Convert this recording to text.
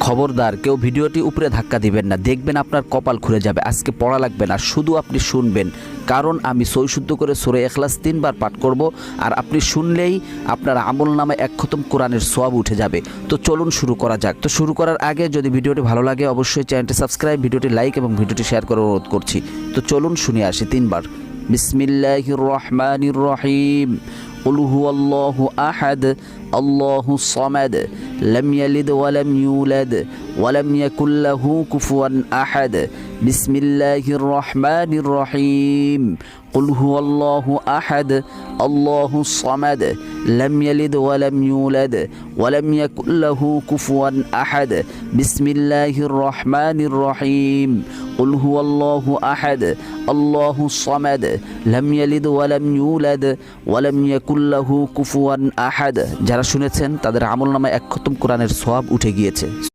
খবরদার কেউ ভিডিওটি উপরে ধাক্কা দিবেন না, দেখবেন আপনার কপাল খুলে যাবে। আজকে পড়া লাগবে না, শুধু আপনি শুনবেন, কারণ আমি সই শুদ্ধ করে সূরা ইখলাস 3 বার পাঠ করব, আর আপনি শুনলেই আপনার আমল নামায় 1 খতম কোরআনের সওয়াব উঠে যাবে। তো চলুন শুরু করা যাক। তো শুরু করার আগে যদি ভিডিওটি ভালো লাগে অবশ্যই চ্যানেলটি সাবস্ক্রাইব, ভিডিওটি লাইক এবং ভিডিওটি শেয়ার করার অনুরোধ করছি। তো চলুন শুনে আসি 3 বার। বিসমিল্লাহির রহমানির রহিম। قل هو الله أحد الله الصمد لم يلد ولم يولد ولم يكن له كفوا أحد بسم الله الرحمن الرحيم قل هو الله أحد الله الصمد لم يلد ولم يولد ولم يكن له كفوا أحد بسم الله الرحمن الرحيم قل هو الله أحد الله الصمد لم يلد ولم يولد ولم يكن له كفوا أحد। যারা শুনেছেন তাদের আমলনামায় 1 খতম কোরআনের সওয়াব উঠে গিয়েছে।